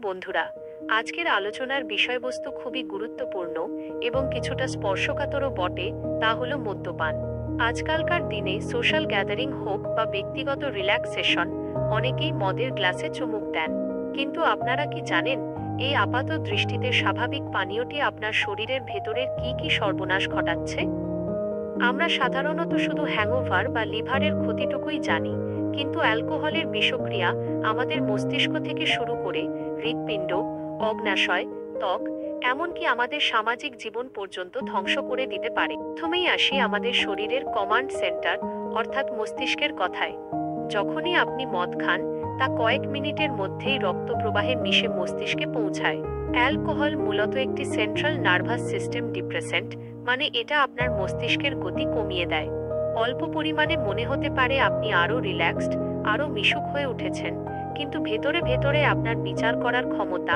বন্ধুরা, আজকের আলোচনার বিষয়বস্তু খুবই গুরুত্বপূর্ণ এবং কিছুটা স্পর্শকাতরও বটে, তা হলো মদ্যপান। আজকালকার দিনে সোশ্যাল গ্যাদারিং হোক বা ব্যক্তিগত রিল্যাক্সেশন, অনেকেই মদের গ্লাসে চুমুক দেন। কিন্তু আপনারা কি জানেন, এই আপাত দৃষ্টিতে স্বাভাবিক পানীয়টি আপনার শরীরের ভেতরের কি কি সর্বনাশ ঘটাচ্ছে? আমরা সাধারণত শুধু হ্যাংওভার বা লিভারের ক্ষতিটুকুই জানি, কিন্তু অ্যালকোহলের বিষক্রিয়া আমাদের মস্তিষ্ক থেকে শুরু করে হৃৎপিণ্ড, অগ্ন্যাশয়, ত্বক, এমনকি আমাদের সামাজিক জীবন পর্যন্ত ধ্বংস করে দিতে পারে। প্রথমেই আসি আমাদের শরীরের কমান্ড সেন্টার, অর্থাৎ মস্তিষ্কের কথায়। যখনই আপনি মদ খান, তা কয়েক মিনিটের মধ্যেই রক্ত প্রবাহে মিশে মস্তিষ্কে পৌঁছায়। অ্যালকোহল মূলত একটি সেন্ট্রাল নার্ভাস সিস্টেম ডিপ্রেসেন্ট, মানে এটা আপনার মস্তিষ্কের গতি কমিয়ে দেয়। অল্প পরিমাণে মনে হতে পারে আপনি আরও রিল্যাক্সড, আরও মিশুক হয়ে উঠেছেন, কিন্তু ভেতরে ভেতরে আপনার বিচার করার ক্ষমতা,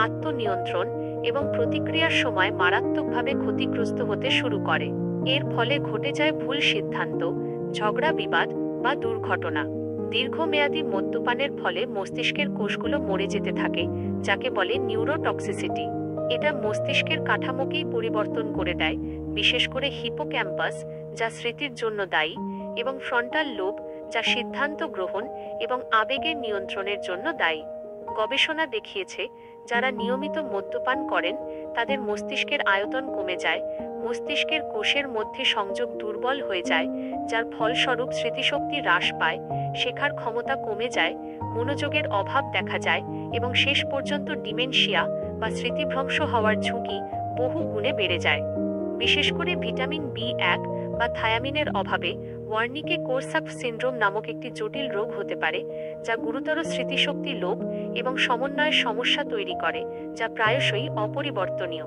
আত্মনিয়ন্ত্রণ এবং প্রতিক্রিয়ার সময় মারাত্মকভাবে ক্ষতিগ্রস্ত হতে শুরু করে। এর ফলে ঘটে যায় ভুল সিদ্ধান্ত, ঝগড়া বিবাদ বা দুর্ঘটনা। দীর্ঘমেয়াদী মদ্যপানের ফলে মস্তিষ্কের কোষগুলো মরে যেতে থাকে, যাকে বলে নিউরোটক্সিসিটি। এটা মস্তিষ্কের কাঠামোকেই পরিবর্তন করে দেয়, বিশেষ করে হিপোক্যাম্পাস, যা স্মৃতির জন্য দায়ী, এবং ফ্রন্টাল লোব, যা সিদ্ধান্ত গ্রহণ এবং আবেগের নিয়ন্ত্রণের জন্য দায়ী। গবেষণা দেখিয়েছে, যারা নিয়মিত মদ্যপান করেন তাদের মস্তিষ্কের আয়তন কমে যায়, মস্তিষ্কের কোষের মধ্যে সংযোগ দুর্বল হয়ে যায়, যার ফলস্বরূপ স্মৃতিশক্তি হ্রাস পায়, শেখার ক্ষমতা কমে যায়, মনোযোগের অভাব দেখা যায় এবং শেষ পর্যন্ত ডিমেনশিয়া বা স্মৃতিভ্রংশ হওয়ার ঝুঁকি বহু গুণে বেড়ে যায়। বিশেষ করে ভিটামিন বি1 বা থায়ামিনের অভাবে ওয়ার্নিকে কোরসাক সিন্ড্রোম নামক একটি জটিল রোগ হতে পারে, যা গুরুতর স্মৃতিশক্তি লোপ এবং সমন্বয়ের সমস্যা তৈরি করে, যা প্রায়শই অপরিবর্তনীয়।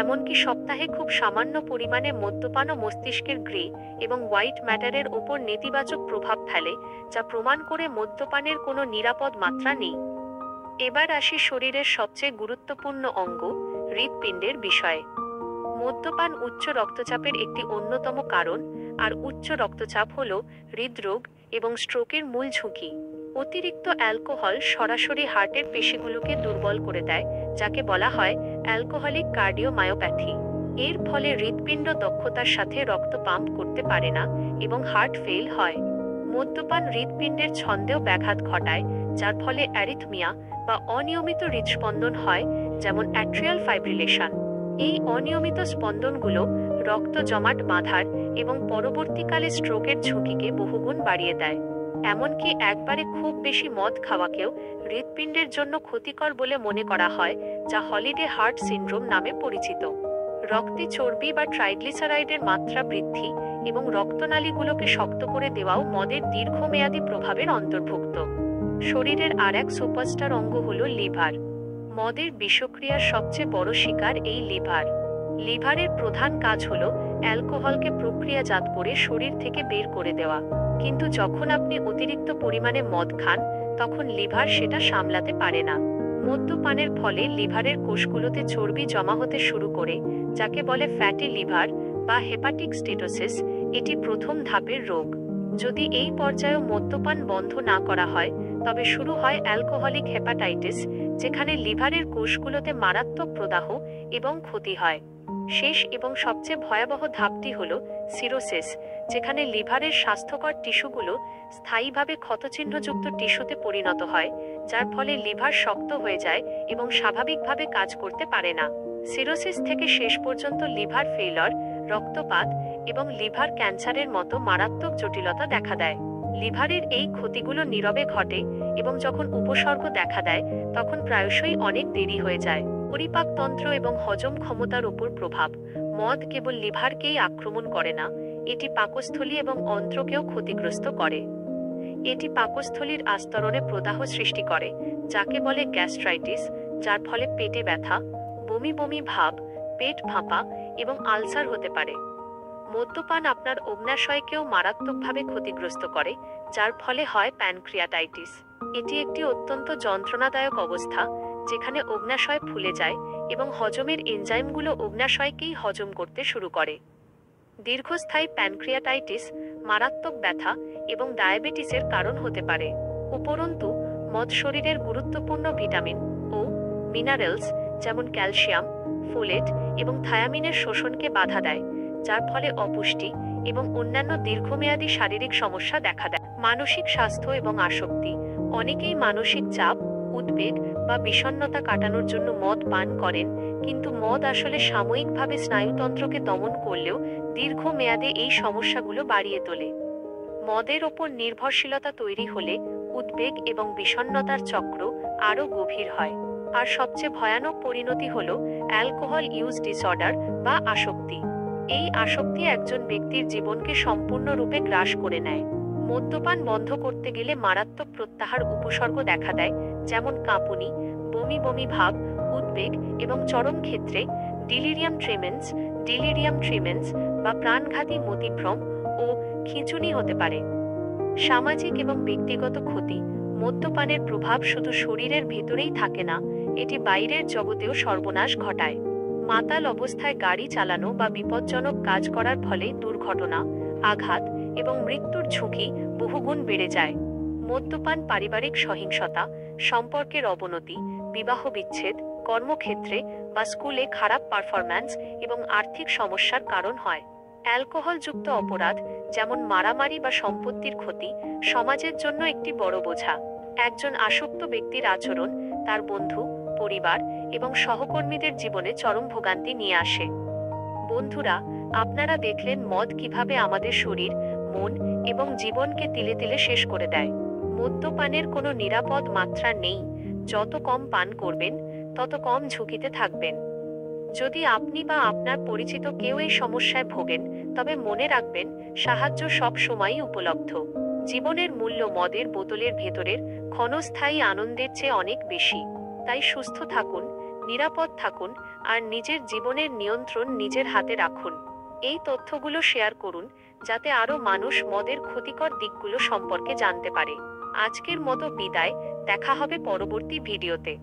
এমনকি সপ্তাহে খুব সামান্য পরিমাণে মদ্যপানও মস্তিষ্কের গ্রে এবং হোয়াইট ম্যাটারের ওপর নেতিবাচক প্রভাব ফেলে, যা প্রমাণ করে মদ্যপানের কোনো নিরাপদ মাত্রা নেই। এবার আসি শরীরের সবচেয়ে গুরুত্বপূর্ণ অঙ্গ, হৃৎপিণ্ডের বিষয়ে। মদ্যপান উচ্চ রক্তচাপের একটি অন্যতম কারণ, আর উচ্চ রক্তচাপ হল হৃদরোগ এবং স্ট্রোকের মূল ঝুঁকি। অতিরিক্ত অ্যালকোহল সরাসরি হার্টের পেশিগুলোকে দুর্বল করে দেয়, যাকে বলা হয় অ্যালকোহলিক কার্ডিওমায়োপ্যাথি। এর ফলে হৃৎপিণ্ড দক্ষতার সাথে রক্ত পাম্প করতে পারে না এবং হার্ট ফেল হয়। মদ্যপান হৃৎপিণ্ডের ছন্দেও ব্যাঘাত ঘটায়, যার ফলে অ্যারিথমিয়া বা অনিয়মিত হৃদস্পন্দন হয়, যেমন অ্যাট্রিয়াল ফাইব্রিলেশন। এই অনিয়মিত স্পন্দনগুলো রক্ত জমাট বাঁধার এবং পরবর্তীকালে স্ট্রোকের ঝুঁকিকে বহুগুণ বাড়িয়ে দেয়। এমনকি একবারে খুব বেশি মদ খাওয়াকেও হৃৎপিণ্ডের জন্য ক্ষতিকর বলে মনে করা হয়, যা হলিডে হার্ট সিন্ড্রোম নামে পরিচিত। রক্তে চর্বি বা ট্রাইগ্লিসারাইডের মাত্রা বৃদ্ধি এবং রক্তনালীগুলোকে শক্ত করে দেওয়াও মদের দীর্ঘমেয়াদী প্রভাবের অন্তর্ভুক্ত। শরীরের আর এক সুপারস্টার অঙ্গ হল লিভার। মদের বিষক্রিয়ার সবচেয়ে বড় শিকার এই লিভার। লিভারের প্রধান কাজ হল অ্যালকোহলকে প্রক্রিয়াজাত করে শরীর থেকে বের করে দেওয়া, কিন্তু যখন আপনি অতিরিক্ত পরিমাণে মদ খান, তখন লিভার সেটা সামলাতে পারে না। মদ্যপানের ফলে লিভারের কোষগুলোতে চর্বি জমা হতে শুরু করে, যাকে বলে ফ্যাটি লিভার বা হেপাটিক স্টেটোসিস। এটি প্রথম ধাপের রোগ। যদি এই পর্যায়েও মদ্যপান বন্ধ না করা হয়, তবে শুরু হয় অ্যালকোহলিক হেপাটাইটিস, যেখানে লিভারের কোষগুলোতে মারাত্মক প্রদাহ এবং ক্ষতি হয়। শেষ এবং সবচেয়ে ভয়াবহ ধাপটি হল সিরোসিস, যেখানে লিভারের স্বাস্থ্যকর টিস্যুগুলো স্থায়ীভাবে ক্ষতচিহ্নযুক্ত টিস্যুতে পরিণত হয়, যার ফলে লিভার শক্ত হয়ে যায় এবং স্বাভাবিকভাবে কাজ করতে পারে না। সিরোসিস থেকে শেষ পর্যন্ত লিভার ফেইলর, রক্তপাত এবং লিভার ক্যান্সারের মতো মারাত্মক জটিলতা দেখা দেয়। লিভারের এই ক্ষতিগুলো নীরবে ঘটে এবং যখন উপসর্গ দেখা দেয়, তখন প্রায়শই অনেক দেরি হয়ে যায়। পরিপাকতন্ত্র এবং হজম ক্ষমতার উপর প্রভাব। মদ কেবল লিভারকেই আক্রমণ করে না, এটি পাকস্থলী এবং অন্ত্রকেও ক্ষতিগ্রস্ত করে। এটি পাকস্থলীর আস্তরণে প্রদাহ সৃষ্টি করে, যাকে বলে গ্যাস্ট্রাইটিস, যার ফলে পেটে ব্যথা, বমি বমি ভাব, পেট ফাঁপা এবং আলসার হতে পারে। মদ্যপান আপনার অগ্ন্যাশয়কেও মারাত্মকভাবে ক্ষতিগ্রস্ত করে, যার ফলে হয় প্যানক্রিয়াটাইটিস। এটি একটি অত্যন্ত যন্ত্রণাদায়ক অবস্থা, যেখানে অগ্ন্যাশয় ফুলে যায় এবং হজমের এনজাইমগুলো অগ্ন্যাশয়কেই হজম করতে শুরু করে। দীর্ঘস্থায়ী প্যানক্রিয়াটাইটিস মারাত্মক ব্যথা এবং ডায়াবেটিসের কারণ হতে পারে। উপরন্তু, মদ শরীরের গুরুত্বপূর্ণ ভিটামিন ও মিনারেলস যেমন ক্যালসিয়াম, ফোলেট এবং থায়ামিনের শোষণকে বাধা দেয়, যার ফলে অপুষ্টি এবং অন্যান্য দীর্ঘমেয়াদী শারীরিক সমস্যা দেখা দেয়। মানসিক স্বাস্থ্য এবং আসক্তি। অনেকেই মানসিক চাপ, উদ্বেগ বা বিষণ্ণতা কাটানোর জন্য মদ পান করেন, কিন্তু মদ আসলে সাময়িকভাবে স্নায়ুতন্ত্রকে দমন করলেও দীর্ঘমেয়াদে এই সমস্যাগুলো বাড়িয়ে তোলে। মদের ওপর নির্ভরশীলতা তৈরি হলে উদ্বেগ এবং বিষণ্ণতার চক্র আরও গভীর হয়। আর সবচেয়ে ভয়ানক পরিণতি হল অ্যালকোহল ইউজ ডিসঅর্ডার বা আসক্তি। এই আসক্তি একজন ব্যক্তির জীবনকে সম্পূর্ণরূপে গ্রাস করে নেয়। মদ্যপান বন্ধ করতে গেলে মারাত্মক প্রত্যাহার উপসর্গ দেখা দেয়, যেমন কাঁপুনি, বমি বমি ভাব, উদ্বেগ এবং চরম ক্ষেত্রে ডিলিরিয়াম ট্রিমেন্স বা প্রাণঘাতী মতিভ্রম ও খিঁচুনি হতে পারে। সামাজিক এবং ব্যক্তিগত ক্ষতি। মদ্যপানের প্রভাব শুধু শরীরের ভেতরেই থাকে না, এটি বাইরের জগতেও সর্বনাশ ঘটায়। মাতাল অবস্থায় গাড়ি চালানো বা বিপজ্জনক কাজ করার ফলে দুর্ঘটনা, আঘাত এবং মৃত্যুর ঝুঁকি বহুগুণ বেড়ে যায়। মদ্যপান পারিবারিক সহিংসতা, সম্পর্কের অবনতি, বিবাহ বিচ্ছেদ, কর্মক্ষেত্রে বা স্কুলে খারাপ পারফরম্যান্স এবং আর্থিক সমস্যার কারণ হয়। অ্যালকোহলযুক্ত অপরাধ যেমন মারামারি বা সম্পত্তির ক্ষতি সমাজের জন্য একটি বড় বোঝা। একজন আসক্ত ব্যক্তির আচরণ তার বন্ধু, পরিবার এবং সহকর্মীদের জীবনে চরম ভোগান্তি নিয়ে আসে। বন্ধুরা, আপনারা দেখলেন মদ কিভাবে আমাদের শরীর, মন এবং জীবনকে তিলে তিলে শেষ করে দেয়। মদ্যপানের কোনো নিরাপদ মাত্রা নেই। যত কম পান করবেন, তত কম ঝুঁকিতে থাকবেন। যদি আপনি বা আপনার পরিচিত কেউ এই সমস্যায় ভোগেন, তবে মনে রাখবেন, সাহায্য সব সময়ই উপলব্ধ। জীবনের মূল্য মদের বোতলের ভেতরের ক্ষণস্থায়ী আনন্দের চেয়ে অনেক বেশি। তাই সুস্থ থাকুন, নিরাপদ থাকুন আর নিজের জীবনের নিয়ন্ত্রণ নিজের হাতে রাখুন। এই তথ্যগুলো শেয়ার করুন, যাতে আরও মানুষ মদের ক্ষতিকর দিকগুলো সম্পর্কে জানতে পারে। আজকের মতো বিদায়, দেখা হবে পরবর্তী ভিডিওতে।